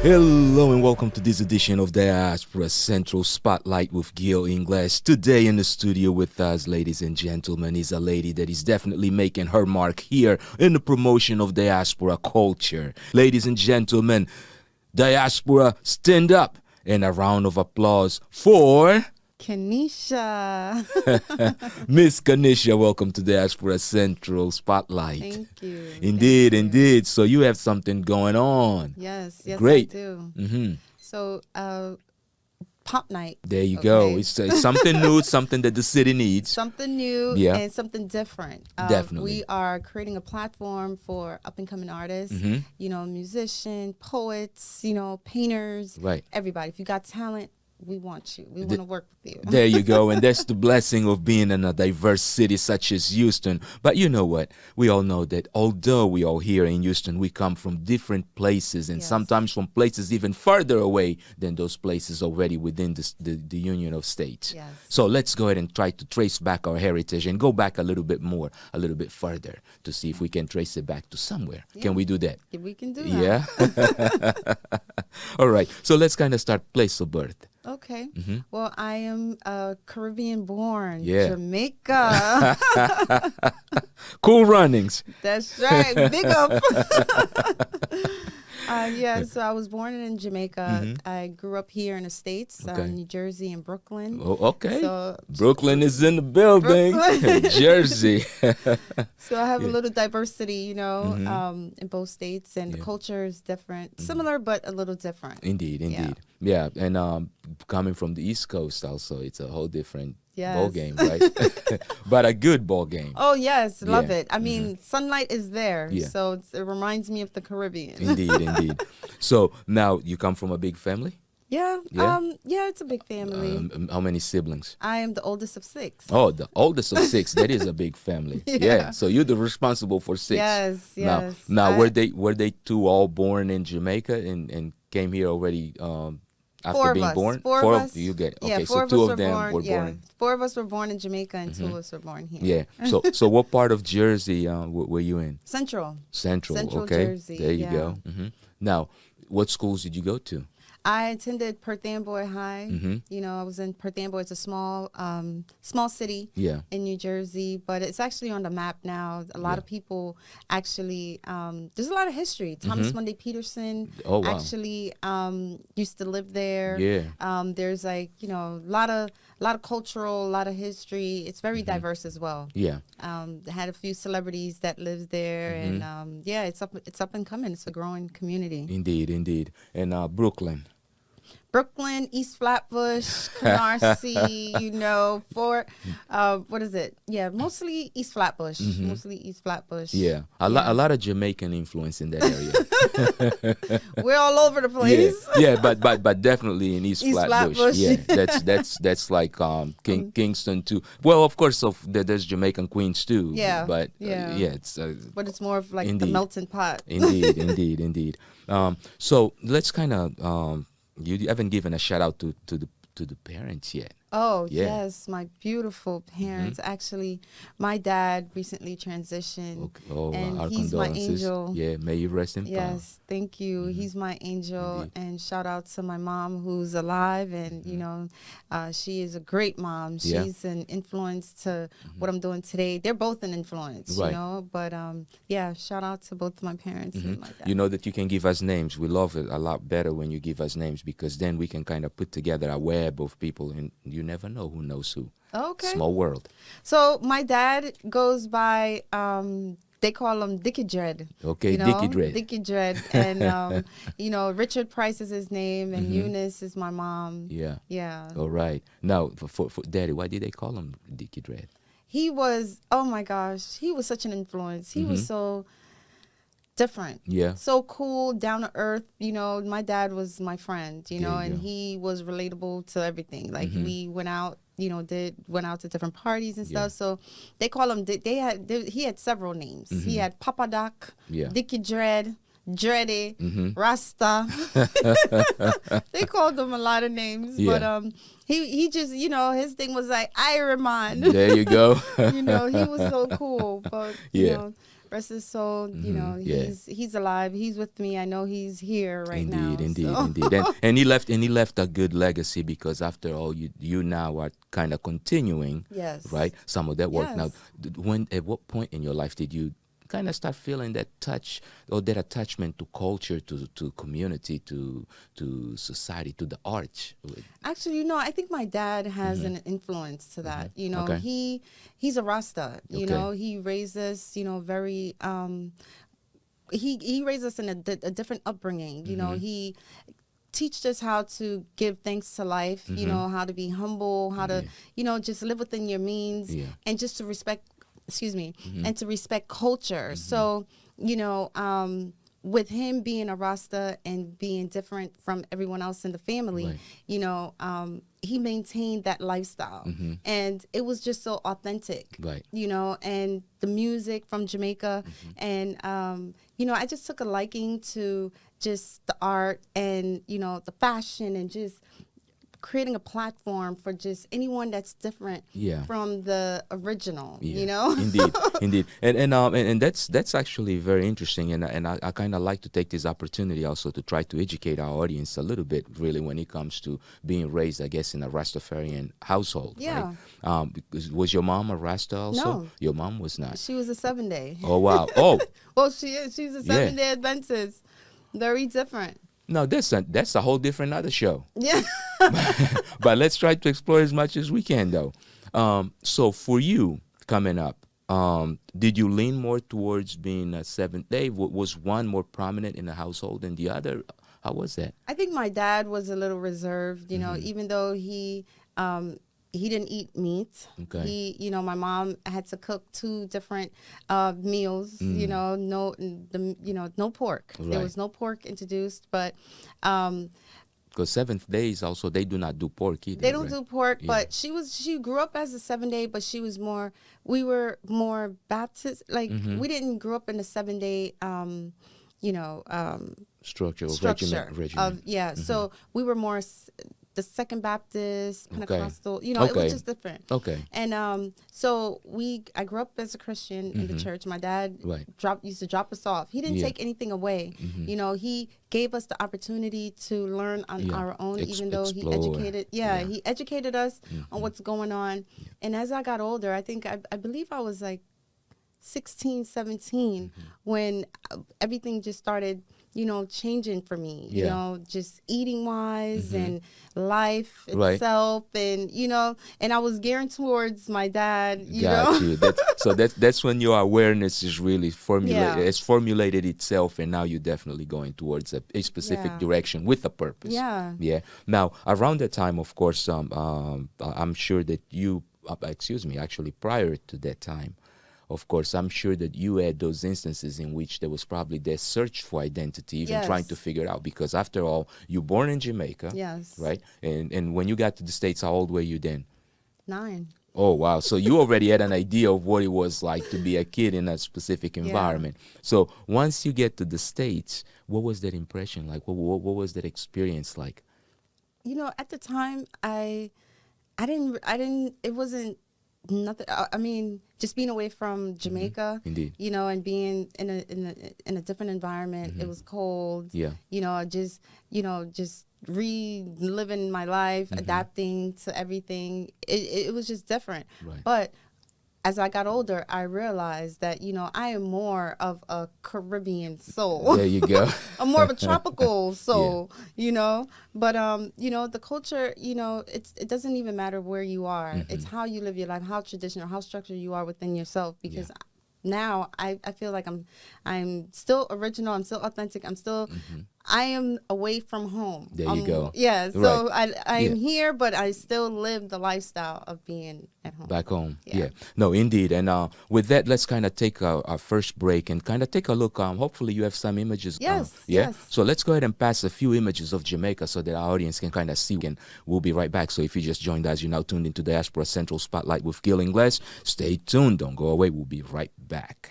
Hello and welcome to this edition of Diaspora Central Spotlight with GiL Ingles. Today in the studio with us, ladies and gentlemen, is a lady that is definitely making her mark here in the promotion of diaspora culture. Ladies and gentlemen, diaspora, stand up and a round of applause for Keneshia. Miss Keneshia. Welcome to Diaspora Central Spotlight. Thank you. Indeed, Thank you. indeed. So you have something going on. Yes, Great. I do. Mm-hmm. So, pop night. There you go. Okay. It's something new, something that the city needs. Something new Yeah. and something different. Definitely. We are creating a platform for up-and-coming artists, musicians, poets, painters, Right. everybody. If you got talent, we want you. We want to work with you. There you go. And that's the blessing of being in a diverse city such as Houston. But you know what? We all know that although we all here in Houston, we come from different places and Yes. sometimes from places even further away than those places already within the Union of States. Yes. So let's go ahead and try to trace back our heritage and go back a little bit more, a little bit further to see if we can trace it back to somewhere. Yeah. Can we do that? We can do that. Yeah. All right. So let's kind of start place of birth. Okay. Well, I am Caribbean born, Yeah. Jamaica. Cool runnings. That's right. Big up. So I was born in Jamaica. I grew up here in the States, Okay. New Jersey and Brooklyn. Oh, okay. So, Brooklyn is in the building. Brooklyn. Jersey. So I have Yeah. a little diversity, in both states, and the Yeah. culture is different, similar but a little different. Indeed, Yeah. indeed. Yeah, and coming from the East Coast also, it's a whole different ball Yes. game, right? But a good ball game. Oh yes, love Yeah. it. I mean, sunlight is there, Yeah. so it reminds me of the Caribbean. Indeed, indeed. So now you come from a big family? Yeah, Yeah? it's a big family. How many siblings? I am the oldest of 6. Oh, the oldest of 6. That is a big family. Yeah. So you're the responsible for 6. Yes, yes. Now were they two all born in Jamaica and came here already after Four being of us. born? Of Four us. of you get. Yeah, Okay, four so of two us of them born, were born. 4 of us were born in Jamaica and 2 of us were born here. Yeah. So what part of Jersey were you in? Central. Central. Central Okay. Jersey, There you yeah. go. Now, what schools did you go to? I attended Perth Amboy High. I was in Perth Amboy. It's a small city Yeah. in New Jersey, but it's actually on the map now. A lot Yeah. of people actually, there's a lot of history. Thomas Monday Peterson Oh, wow. actually used to live there. Yeah. There's a lot of cultural, a lot of history. It's very diverse as well. Yeah. Had a few celebrities that lives there, and it's up and coming. It's a growing community. Indeed, indeed. And Brooklyn. Brooklyn, East Flatbush, Canarsie, what is it? Yeah, mostly East Flatbush. Mostly East Flatbush. Yeah. A lot of Jamaican influence in that area. We're all over the place. Yeah, but definitely in East Flatbush. Flatbush. Yeah, that's like Kingston too. Well, of course, there's Jamaican Queens too. Yeah, But yeah. it's But it's more of like the Indeed. melting pot. indeed. So let's kind of you haven't given a shout out to the parents yet. Oh, Yeah. yes, my beautiful parents. Actually, my dad recently transitioned, Okay. Oh, and our he's my condolences. angel. Yeah, may you rest in power. Yes, thank you. He's my angel, and shout out to my mom who's alive, and she is a great mom. Yeah. She's an influence to what I'm doing today. They're both an influence, Right. But shout out to both my parents and my dad. You know that you can give us names. We love it a lot better when you give us names because then we can kind of put together a web of people, and you never know who knows who. Okay. Small world. So my dad goes by they call him Dickie Dread. Okay, Dickie Dread. Dickie Dread. And, Richard Pryce is his name, and Eunice is my mom. Yeah. Yeah. All right. Now, for Daddy, why did they call him Dickie Dread? He was, oh my gosh, he was such an influence. He was so different. Yeah. So cool, down to earth. My dad was my friend, There you and go. he was relatable to everything. Like we went out, went out to different parties and stuff. So they call him, he had several names. He had Papa Doc, Yeah. Dickie Dread, Dready, Rasta. They called him a lot of names, Yeah. but he just, his thing was like Iron Man. There you go. He was so cool. But Yeah. rest his soul. You know, Yeah. he's alive. He's with me. I know he's here right now. Indeed, So. indeed. And he left a good legacy, because after all, you now are kind of continuing, Yes. right, some of that work. Yes. Now, at what point in your life did you kind of start feeling that touch or that attachment to culture, to community, to society, to the arts? Actually, you know, I think my dad has an influence to that. You know, he's a Rasta. You know, he raised us, you know, very he raised us in a different upbringing. You know, he teached us how to give thanks to life, you know, how to be humble, how to, you know, just live within your means, and just to respect, and to respect culture. So, you know, with him being a Rasta and being different from everyone else in the family, you know, he maintained that lifestyle. And it was just so authentic, you know, and the music from Jamaica. And, you know, I just took a liking to just the art and, you know, the fashion, and just creating a platform for just anyone that's different from the original, you know? Indeed. And that's actually very interesting. And I kind of like to take this opportunity also to try to educate our audience a little bit, really, when it comes to being raised, I guess, in a Rastafarian household. Yeah. Right? Was your mom a Rasta also? No. Your mom was not. She was a 7-day. Oh, wow. Oh. Well, she is. She's a 7-day Adventist. Very different. No, that's a whole different other show. Yeah. But let's try to explore as much as we can, though. So for you coming up, did you lean more towards being a Seventh Day? Was one more prominent in the household than the other? How was that? I think my dad was a little reserved, you know, even though he didn't eat meat. He, you know, my mom had to cook 2 different meals. You know, no pork. There was no pork introduced, but because Seventh Days also, they do not do pork either. They don't do pork, but she grew up as a 7-day, but we were more Baptist. Like we didn't grow up in a 7-day, you know, structure regiment. So we were more the Second Baptist, Pentecostal, you know, it was just different. And so I grew up as a Christian in the church. My dad used to drop us off. He didn't take anything away. You know, he gave us the opportunity to learn on our own, even though he educated. He educated us on what's going on. And as I got older, I think I believe I was like 16, 17 when everything just started, you know, changing for me, you know, just eating wise and life itself, and, you know, and I was gearing towards my dad, you know. So that's when your awareness is really formulated. It's formulated itself, and now you're definitely going towards a specific direction with a purpose. Now, around that time, of course, I'm sure that you, actually prior to that time, of course, I'm sure that you had those instances in which there was probably this search for identity, even trying to figure it out. Because after all, you're born in Jamaica, right? And when you got to the States, how old were you then? 9. Oh, wow. So you already had an idea of what it was like to be a kid in a specific environment. So once you get to the States, what was that impression like? What was that experience like? You know, at the time, I didn't, it wasn't nothing. I mean, just being away from Jamaica, Indeed. You know, and being in a different environment. It was cold. You know, just reliving my life, adapting to everything. It was just different. But as I got older, I realized that, you know, I am more of a Caribbean soul. There you go. I'm more of a tropical soul, you know. But you know, the culture, you know, it doesn't even matter where you are. It's how you live your life, how traditional, how structured you are within yourself. Because now I feel like I'm still original, I'm still authentic, I'm still I am away from home. There you go. Yeah, so I'm here, but I still live the lifestyle of being at home. Back home. No, indeed. And with that, let's kind of take our first break and kind of take a look. Hopefully you have some images. Yes. So let's go ahead and pass a few images of Jamaica so that our audience can kind of see. And we'll be right back. So if you just joined us, you're now tuned into Diaspora Central Spotlight with GiL Ingles. Stay tuned. Don't go away. We'll be right back.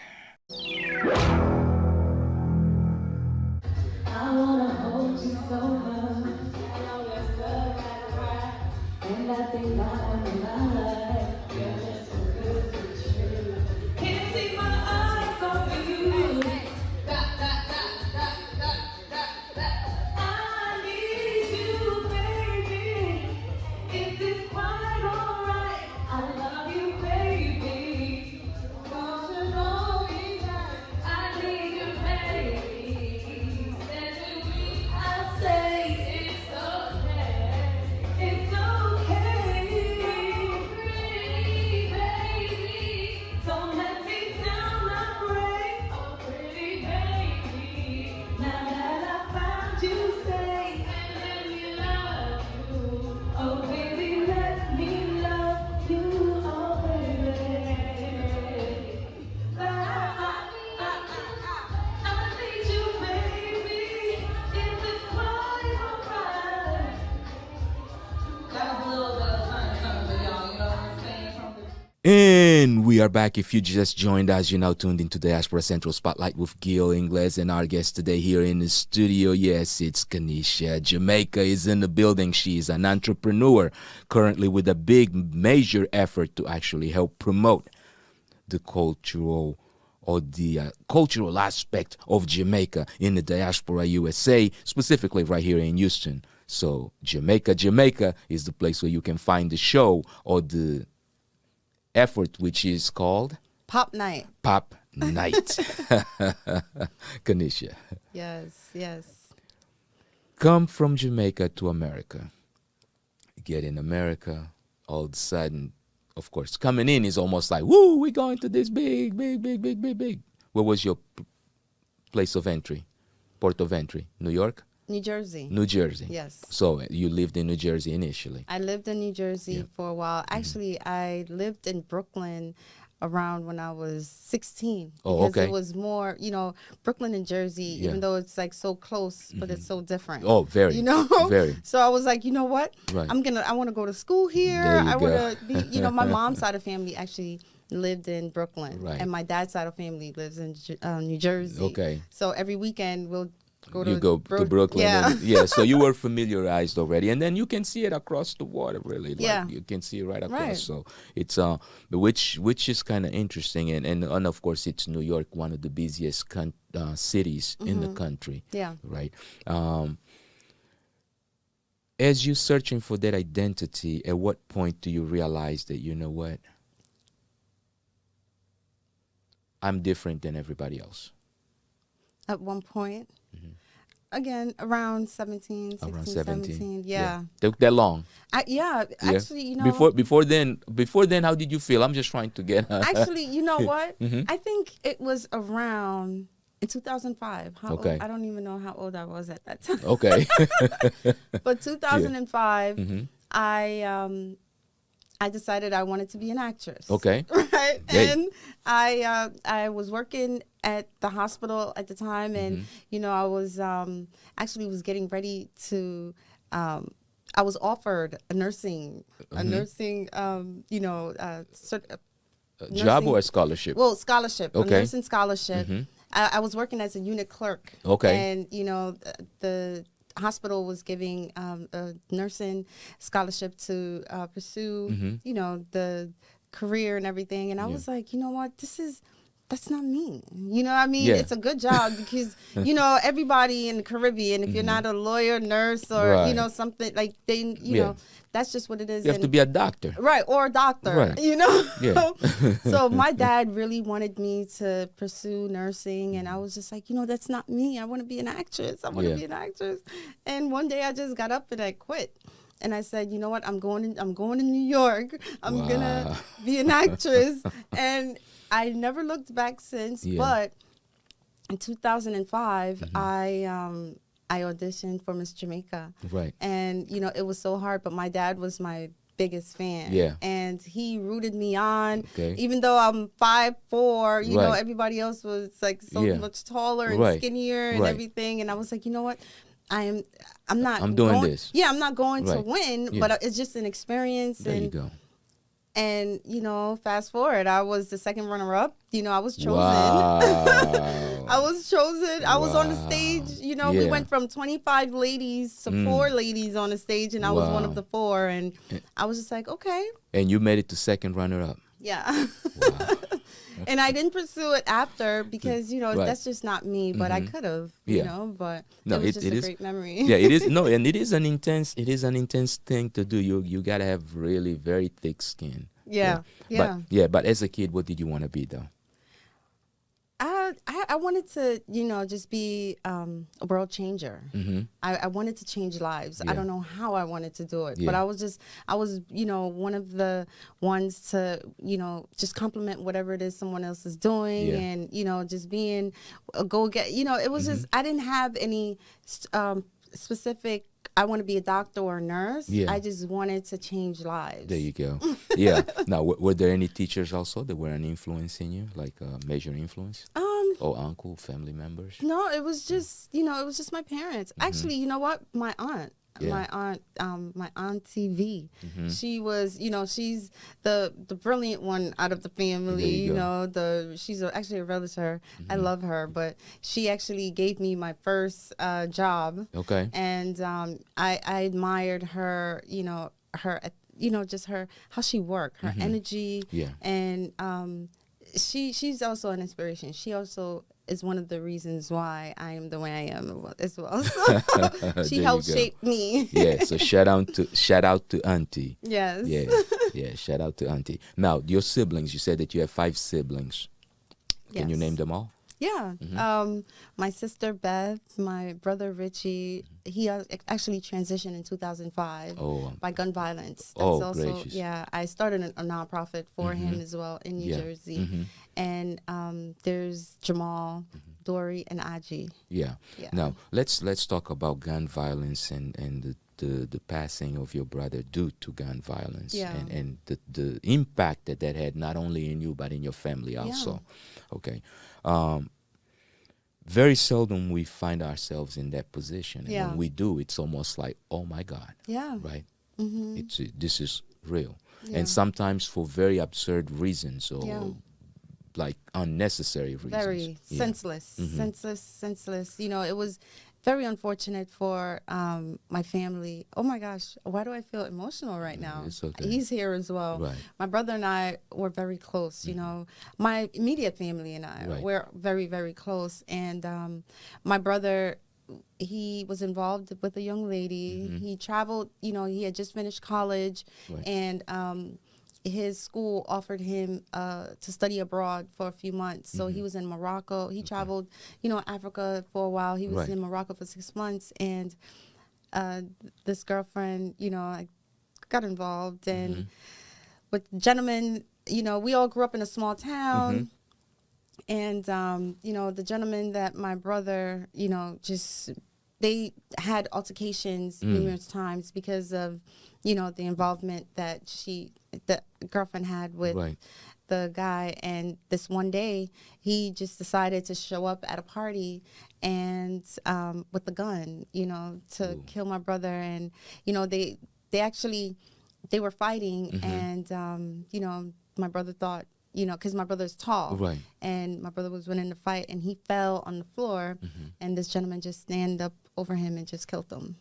I wanna hold you so much. I know that's good, that's right. And I think I'm in my life. You're just so good to be true. Can't see my eyes off of you. We are back. If you just joined us, you're now tuned into Diaspora Central Spotlight with GiL Ingles, and our guest today here in the studio, yes, it's Keneshia. Jamaica is in the building. She is an entrepreneur currently with a big, major effort to actually help promote the cultural or the cultural aspect of Jamaica in the diaspora USA, specifically right here in Houston. So Jamaica is the place where you can find the show or the effort, which is called Pop Night. Pop Night. Keneshia. Yes. Come from Jamaica to America. Get in America, all of a sudden, of course, coming in is almost like, woo, we're going to this big. What was your place of entry, port of entry? New York? New Jersey. New Jersey. Yes. So you lived in New Jersey initially. I lived in New Jersey for a while. Actually, I lived in Brooklyn around when I was 16. Oh, okay. Because it was more, Brooklyn and Jersey, even though it's like so close, but it's so different. Oh, very. Very. So I was like, you know what? Right. I want to go to school here. There you I go. want to be, my mom's side of family actually lived in Brooklyn. Right. And my dad's side of family lives in New Jersey. Okay. So every weekend we'll go to Brooklyn. Yeah. And, so you were familiarized already, and then you can see it across the water. Really, you can see it right across. Right. So it's which is kind of interesting, and of course it's New York, one of the busiest cities in the country. Yeah. Right. As you're searching for that identity, at what point do you realize that, you know what, I'm different than everybody else? At one point. Again, around 17, 16, 17. Yeah. Took that long? Actually, Before then, how did you feel? I'm just trying to get... Actually, you know what? I think it was around in 2005. Okay. I don't even know how old I was at that time. Okay. But 2005, I decided I wanted to be an actress. Okay. Right. Yeah. And I was working at the hospital at the time, and I was actually was getting ready to. I was offered a nursing, job or a scholarship? Well, scholarship. Okay. A nursing scholarship. I was working as a unit clerk. Okay. And the hospital was giving a nursing scholarship to pursue, the career and everything. And I was like, you know what, that's not me. You know what I mean? Yeah. It's a good job because, everybody in the Caribbean, if you're not a lawyer, nurse, or, Right. something like they, that's just what it is. You have to be a doctor. Right, or a doctor, Right. Yeah. So my dad really wanted me to pursue nursing, and I was just like, that's not me. I want to be an actress. I want to be an actress. And one day I just got up and I quit. And I said, you know what? I'm going to New York. I'm gonna be an actress. And I never looked back since. Yeah. But in 2005, I auditioned for Miss Jamaica. Right. And, it was so hard, but my dad was my biggest fan. Yeah. And he rooted me on. Okay. Even though I'm 5'4", you know, Right. everybody else was like so much taller and Right. skinnier and Right. everything. And I was like, you know what? I'm not I'm doing going, this. Yeah, I'm not going to Right. win, Yeah. but it's just an experience. There you go. And, fast forward, I was the second runner-up. I was chosen. Wow. I was chosen. I was on the stage. We Yeah. went from 25 ladies to 4 ladies on the stage, and I was one of the 4. And I was just like, okay. And you made it to second runner-up. Yeah. Wow. And I didn't pursue it after because, Right. that's just not me. But I could have, but No, it was it just a is- great memory. Yeah, it is. No, and it is an intense thing to do. You gotta have really very thick skin. Yeah. But as a kid, what did you want to be though? I wanted to, just be a world changer. I wanted to change lives. Yeah. I don't know how I wanted to do it, but Yeah. I was, one of the ones to, just compliment whatever it is someone else is doing, Yeah. and, just being a go-get. It was just, I didn't have any specific, I want to be a doctor or a nurse. Yeah. I just wanted to change lives. There you go. Yeah. Now, were there any teachers also that were an influence in you, like a major influence? Or uncle, family members? No, it was just, it was just my parents. Actually, you know what? My aunt. Yeah. My auntie V. Mm-hmm. She was, she's the brilliant one out of the family. There you go. She's actually a realtor. I Mm-hmm. love her, but she actually gave me my first job. Okay. And I admired her. Her, just her how she worked, her energy, Yeah. and she's also an inspiration. She also is one of the reasons why I am the way I am as well. So she There helped you go. shape me. Yeah, so shout out to Auntie. Yes. Yeah, yeah, shout out to Auntie. Now, your siblings, you said that you have 5 siblings. Can you Yes. name them all? Yeah. My sister Beth, my brother Richie, he actually transitioned in 2005 Oh, by gun violence. oh, gracious. Yeah, I started a nonprofit for him as well in New Yeah. Jersey. And there's Jamal, Dory, and Aji. Yeah. Yeah. Now, let's talk about gun violence and the passing of your brother due to gun violence, Yeah. and the impact that had not only in you but in your family also. Okay. Very seldom we find ourselves in that position, and Yeah. when we do, it's almost like, oh my God, Yeah. right? Mm-hmm. This is real, Yeah. and sometimes for very absurd reasons or Yeah. like unnecessary reasons. Very Yeah. senseless, senseless. It was very unfortunate for my family. Oh my gosh, why do I feel emotional right now? It's okay. He's here as well. Right. My brother and I were very close. My immediate family and I Right. we're very, very close. And my brother, he was involved with a young lady. He traveled. He had just finished college, Right. and his school offered him to study abroad for a few months. So he was in Morocco. He traveled, Africa for a while. He was Right. in Morocco for 6 months. And this girlfriend, I got involved. And with the gentleman, we all grew up in a small town. And, the gentleman that my brother, just they had altercations numerous times because of, the involvement that the girlfriend had with Right. the guy. And this one day, he just decided to show up at a party and with the gun, to Ooh. kill my brother. And, they were fighting. And, my brother thought, because my brother's tall. Right. And my brother was winning the fight, and he fell on the floor. And this gentleman just stand up over him and just killed him.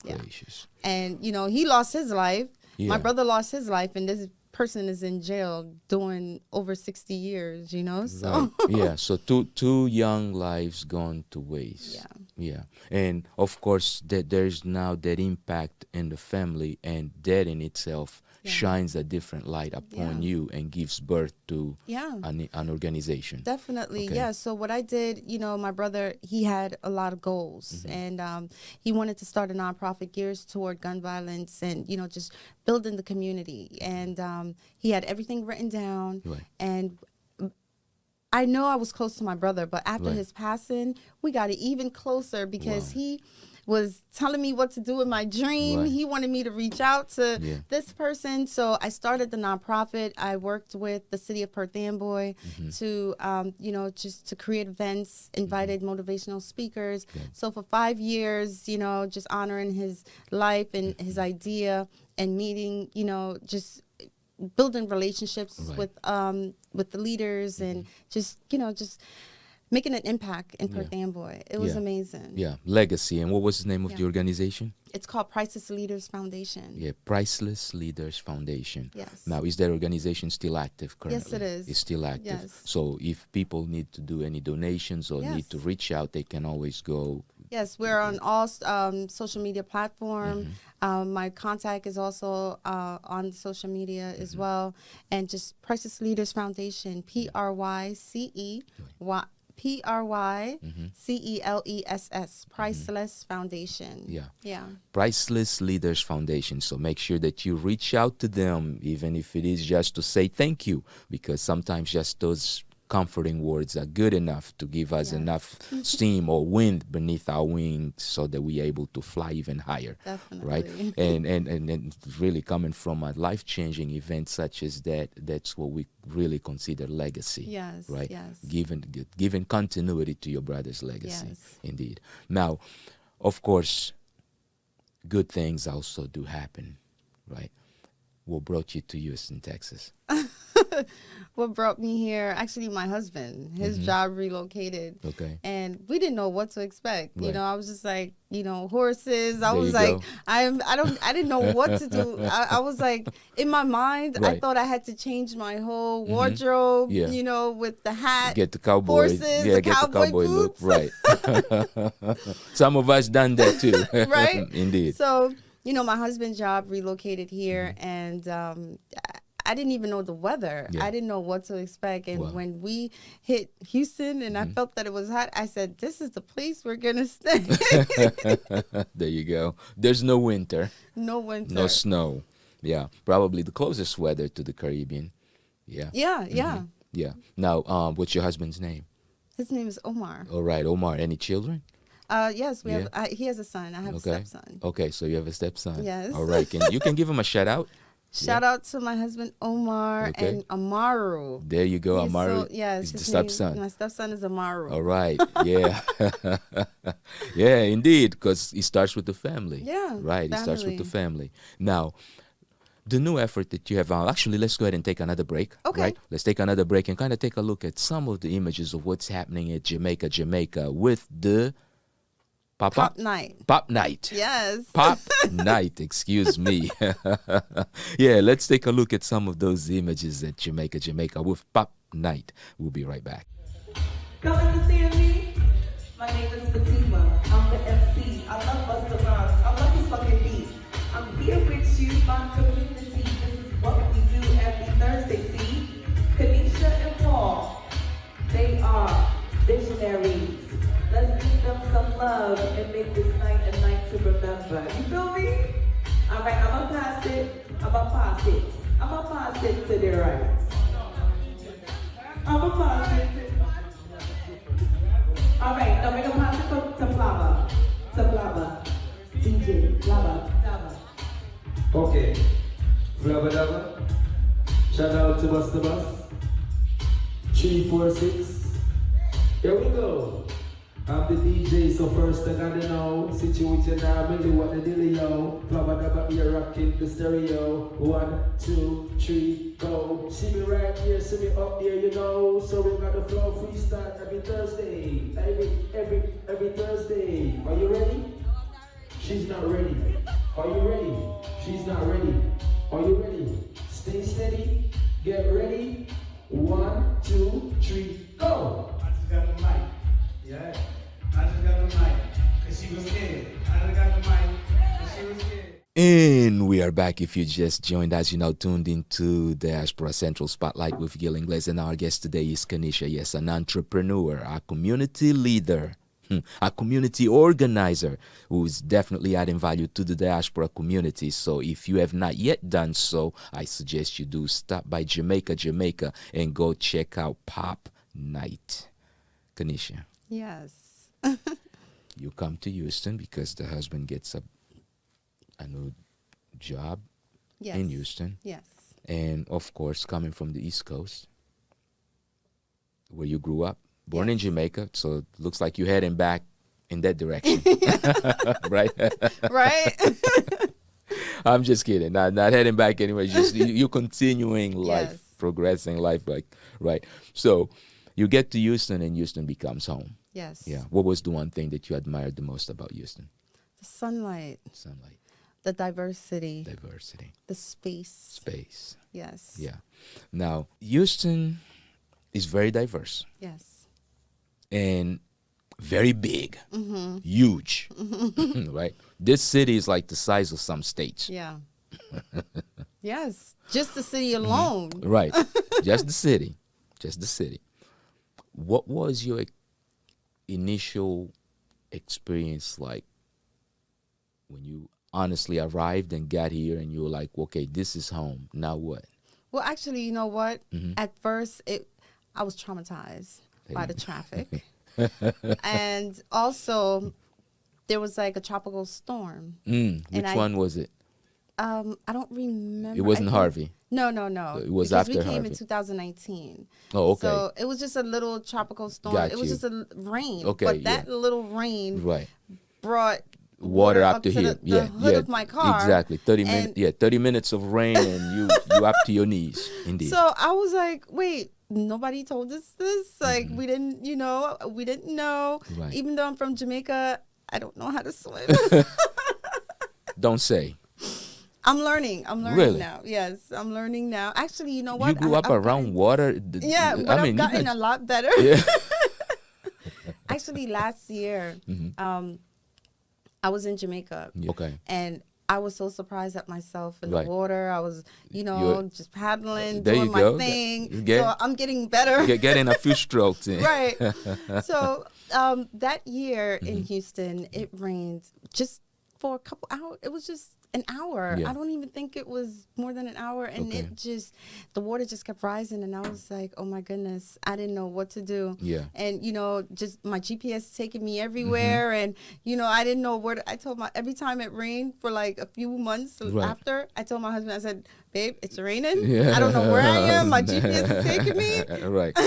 Yeah. Gracious. And, he lost his life. Yeah. My brother lost his life, and this person is in jail doing over 60 years, so. Right. Yeah, so two young lives gone to waste. Yeah. Yeah. And of course that there's now that impact in the family, and that in itself shines a different light upon Yeah. you and gives birth to Yeah. an organization. Definitely, Okay. yeah. So what I did, my brother, he had a lot of goals, and he wanted to start a nonprofit geared toward gun violence and, just building the community. And he had everything written down. Right. And I know I was close to my brother, but after Right. his passing, we got even closer because Wow. he was telling me what to do in my dream. Right. He wanted me to reach out to Yeah. this person. So I started the nonprofit. I worked with the city of Perth Amboy to, just to create events, invited motivational speakers. Good. So for 5 years, just honoring his life and his idea and meeting, just building relationships Right. with the leaders and just making an impact in Perth Amboy. It was Yeah. amazing. Yeah, legacy. And what was the name of the Yeah. organization? It's called Priceless Leaders Foundation. Yeah, Priceless Leaders Foundation. Yes. Now, is that organization still active currently? Yes, it is. It's still active. Yes. So if people need to do any donations or need Yes. to reach out, they can always go. Yes, we're on all social media platform. My contact is also on social media as well. And just Priceless Leaders Foundation, PRYCELESS, Priceless Foundation. Yeah. Yeah. Priceless Leaders Foundation. So make sure that you reach out to them, even if it is just to say thank you, because sometimes just those comforting words are good enough to give us Yeah. enough steam or wind beneath our wings so that we're able to fly even higher. Definitely. Right? And really coming from a life-changing event such as that, that's what we really consider legacy. Yes, Right? yes. Giving continuity to your brother's legacy. Yes. Indeed. Now, of course, good things also do happen, right? What brought you to Houston, Texas? What brought me here? Actually, my husband. His job relocated. Okay. And we didn't know what to expect. You Right. know, I was just like, horses. I There was you like, go. I didn't know what to do. I was like, in my mind, I Right. thought I had to change my whole wardrobe. Yeah. With the hat, Get the cowboy, horses, yeah, the get the cowboy cowboy look, boots. right? Some of us done that too, Right? Indeed. So, my husband's job relocated here, and I didn't even know the weather. Yeah. I didn't know what to expect. And Wow. when we hit Houston and I felt that it was hot, I said, this is the place we're going to stay. There you go. There's no winter, No winter. no snow. Yeah, probably the closest weather to the Caribbean. Yeah. Yeah, yeah. Yeah. Now, what's your husband's name? His name is Omar. All right, Omar. Any children? Yes, we have. He has a son. I have a stepson. Okay, so you have a stepson. Yes. All right. You can give him a shout out. Shout out to my husband Omar Okay. and Amaru. There you go, He's Amaru. yes, is the his name- stepson. My stepson is Amaru. All right. Yeah. Yeah, indeed, because it starts with the family. Yeah, Right. It starts with the family. family. Now, the new effort that you have, actually, let's go ahead and take another break. Okay. Right? Let's take another break and kind of take a look at some of the images of what's happening at Jamaica with the Pop night. Pop night. Yes. Pop night, excuse me. Yeah, let's take a look at some of those images at Jamaica with Pop night. We'll be right back. Don't understand me? My name is Fatima. I'm the MC. I love Busta Rhymes. I love his fucking beat. I'm here with you, my community. This is what we do every Thursday, see? Keneshia and Paul, they are visionaries. Let's give them some love and make this night a night to remember. You feel me? All right, I'm gonna pass it. I'm gonna pass it to the right. I'm gonna pass it. All right, now we're gonna pass it to Flava. DJ, Flava. Okay, Flava Dava. Shout out to Busta Bus. 346. Here we go. I'm the DJ, so first I gotta know. Situation now, really what the dealio. Flava Dava here rocking the stereo. 1, 2, 3, go. See me right here, see me up there, you know. So we got the flow freestyle every Thursday. Every Thursday. Are you ready? She's not ready. Are you ready? She's not ready. Are you ready? Stay steady. Get ready. 1, 2, 3, go. I just got the mic. Yeah. I just got the mic. Cause she was scared. I just got the mic. Cause she was scared. And we are back. If you just joined us, you're now tuned into Diaspora Central Spotlight with GiL Ingles. And our guest today is Keneshia. Yes, an entrepreneur, a community leader, a community organizer who is definitely adding value to the diaspora community. So if you have not yet done so, I suggest you do stop by Jamaica, and go check out Pop Night. Keneshia, Yes. you come to Houston because the husband gets a new job Yes. in Houston. Yes. And of course, coming from the East Coast, where you grew up, born in Jamaica, so it looks like you're heading back in that direction, right? Right? I'm just kidding. Not heading back anyway. Just you continuing life, Yes. progressing life, like right. So you get to Houston, and Houston becomes home. Yes. Yeah. What was the one thing that you admired the most about Houston? The sunlight, Sunlight, the diversity, diversity, the space. space. Yes. Yeah. Now Houston is very diverse Yes. and very big, huge, right? This city is like the size of some states, Yeah. Yes. Just the city alone. right? Just the city, just the city. What was your initial experience like when you honestly arrived and got here and you were like, okay, this is home. Now what? Well, actually, you know what? At first, I was traumatized by the traffic. And also, there was like a tropical storm. Which one was it? I don't remember. It wasn't I think- Harvey. No. It was because after we came Harvey. in 2019. Oh, okay. So it was just a little tropical storm. Got it was you. just a rain. Okay, But that yeah. little rain Right. brought water up to here. the hood of my car. Exactly. 30 minutes. And- Yeah, 30 minutes of rain and you up to your knees. Indeed. So I was like, wait, nobody told us this. Like we didn't know. Right. Even though I'm from Jamaica, I don't know how to swim. Don't say. I'm learning Really? now. Yes, I'm learning now. Actually, you know what? You grew up around water. Yeah, but I've gotten a lot better. Yeah. Actually, last year, I was in Jamaica. Okay. And I was so surprised at myself in Right. the water. I was, just paddling, There doing you my go. thing. Get- So I'm getting better. Getting a few strokes in. Right. So that year in Houston, it rained just for a couple hours. It was just an hour. Yeah. I don't even think it was more than an hour. And Okay. the water just kept rising. And I was like, oh my goodness, I didn't know what to do. Yeah. And, just my GPS taking me everywhere. And, I didn't know where I told every time it rained for like a few months Right. after, I told my husband, I said, babe, it's raining. Yeah. I don't know where I am. My GPS is taking me. Right.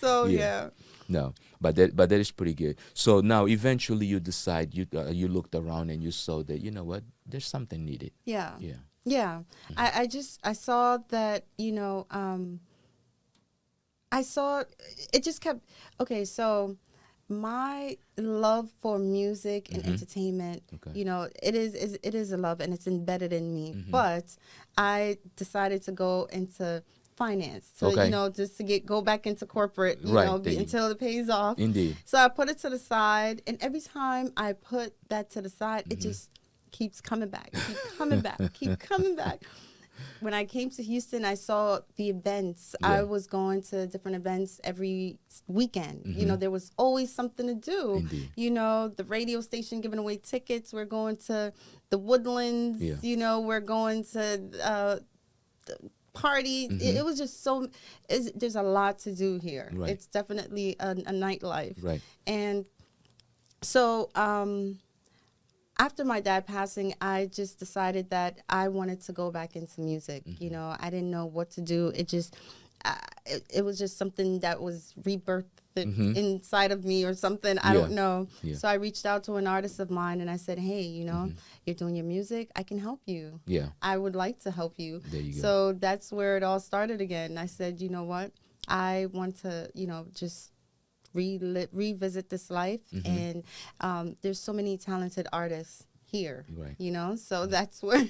So, Yeah. yeah. No, but that is pretty good. So now eventually you decide you looked around and you saw that there's something needed. Yeah. Yeah. Yeah. I saw that, I saw it just kept, okay, so my love for music and entertainment, Okay. it is a love and it's embedded in me. But I decided to go into finance. So, Okay. just to go back into corporate, Right, there you- until it pays off. Indeed. So I put it to the side, and every time I put that to the side, it just keeps coming back, keep coming back, keep coming back. When I came to Houston, I saw the events. Yeah. I was going to different events every weekend. There was always something to do. Indeed. The radio station giving away tickets. We're going to the Woodlands. Yeah. We're going to the party. It was just there's a lot to do here. Right. It's definitely a nightlife. Right. And so after my dad passing, I just decided that I wanted to go back into music. I didn't know what to do. It just it was just something that was rebirthed inside of me or something. I don't know. Yeah. So I reached out to an artist of mine and I said, hey, you're doing your music. I can help you. Yeah. I would like to help you. There you go. So that's where it all started again. I said, you know what? I want to, just revisit this life. And there's so many talented artists here, Right. So that's where.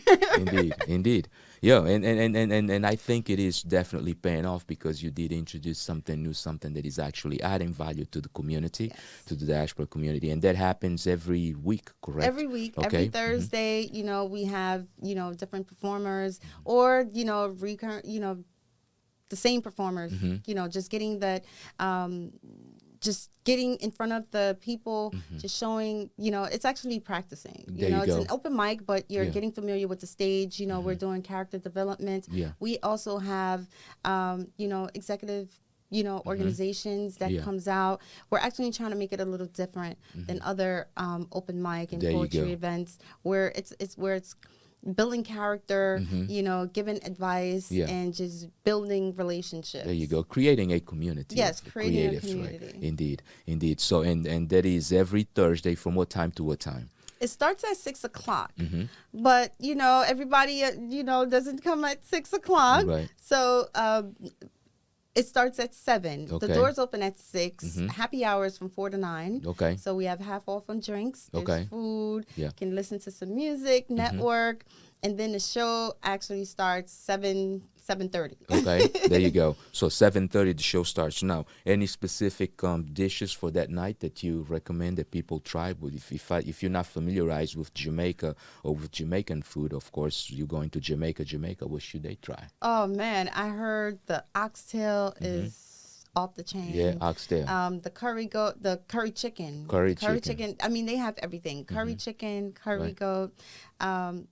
Indeed. Yeah, and I think it is definitely paying off because you did introduce something new, something that is actually adding value to the community, to the diaspora community, and that happens every week, correct? Every week, Okay. every Thursday, we have, different performers or, the same performers, just getting that, just getting in front of the people, just showing, it's actually practicing. There you It's go. an open mic, but you're Yeah. getting familiar with the stage. We're doing character development. Yeah. We also have, executive, organizations that Yeah. comes out. We're actually trying to make it a little different than other open mic and There you poetry go. events where it's building character, giving advice, Yeah. and just building relationships. There you go. Creating a community. Yes, of creating a creatives, community. Right? Indeed. So, and that is every Thursday from what time to what time? It starts at 6:00, but everybody doesn't come at 6:00. Right. So it starts at 7. Okay. The doors open at 6. Happy hours from 4 to 9. Okay. So we have half off on drinks. There's Okay. food. Yeah. Can listen to some music, network, and then the show actually starts 7:30. Okay, there you go. So 7:30 the show starts. Now, any specific dishes for that night that you recommend that people try? If you're not familiarized with Jamaica or with Jamaican food, of course, you're going to Jamaica, what should they try? Oh man, I heard the oxtail is off the chain. Yeah, oxtail. The curry goat, the curry chicken. Curry Curry chicken. chicken. I mean, they have everything. Curry chicken, curry Right. goat.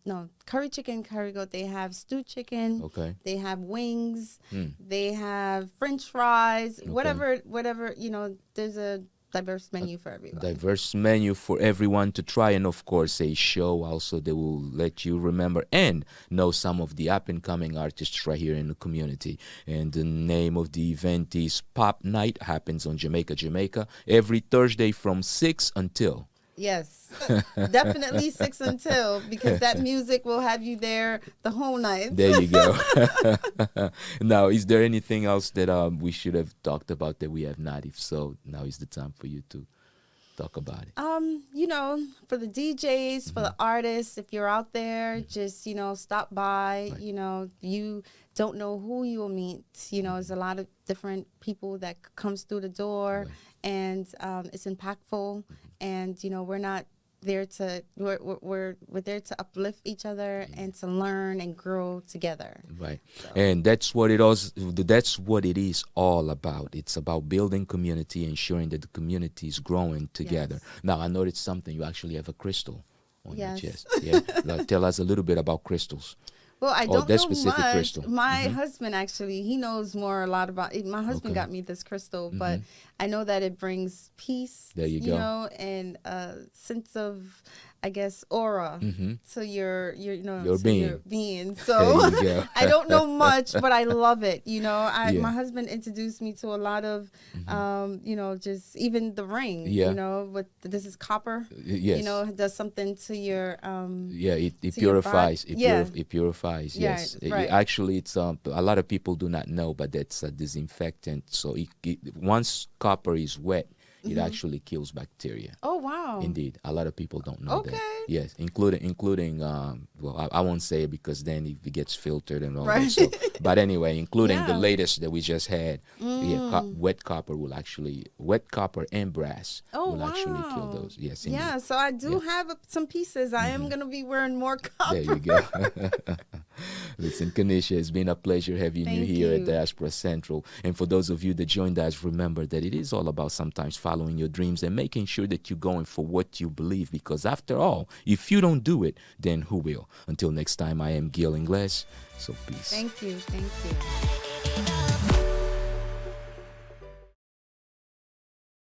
No, curry chicken, curry goat. They have stewed chicken. Okay. They have wings. They have French fries. Whatever. There's a diverse menu for everyone. Diverse menu for everyone to try, and of course a show also that will let you remember and know some of the up-and-coming artists right here in the community. And the name of the event is P.O.P Night. Happens on Jamaica every Thursday from 6 until Yes, definitely 6 until, because that music will have you there the whole night. There you go. Now, is there anything else that we should have talked about that we have not? If so, now is the time for you to talk about it. You know, for the DJs, for the artists, if you're out there, just, you know, stop by. Right. You know, you don't know who you'll meet. You know, there's a lot of different people that comes through the door, Right. and it's impactful. And, you know, we're not there to, we're there to uplift each other and to learn and grow together. Right. So. And that's what it is all about. It's about building community, ensuring that the community is growing together. Yes. Now, I noticed something. You actually have a crystal on Yes. your chest. Yeah. Now, tell us a little bit about crystals. Well, I Oh, don't that know specific much. crystal. My husband, actually, he knows a lot about it. My husband Okay. got me this crystal, but I know that it brings peace. There you go. know, and a sense of, I guess, aura to your Your to being. your being. There So you go. I don't know much, but I love it. You know, Yeah. my husband introduced me to a lot of, you know, just even the ring. Yeah. You know, but this is copper. Yes. You know, it does something to your Yeah, it to your purifies. body. Yeah. It purifies. Yeah, Yes. right. Actually, it's a lot of people do not know, but that's a disinfectant. So once copper is wet, it actually kills bacteria. Oh wow. Indeed, a lot of people don't know Okay. that. Yes, including well, I won't say it because then it gets filtered and all Right. that. So, but anyway, including the Yeah. latest that we just had, wet copper and brass Oh, will actually kill wow. those. Yes, Yeah, indeed. so I do have some pieces. I am gonna be wearing more copper. There you go. Listen, Keneshia, it's been a pleasure having you Thank here at you. Diaspora Central. And for those of you that joined us, remember that it is all about sometimes following your dreams and making sure that you're going for what you believe. Because after all, if you don't do it, then who will? Until next time, I am GiL Ingles. So peace. Thank you. Thank you.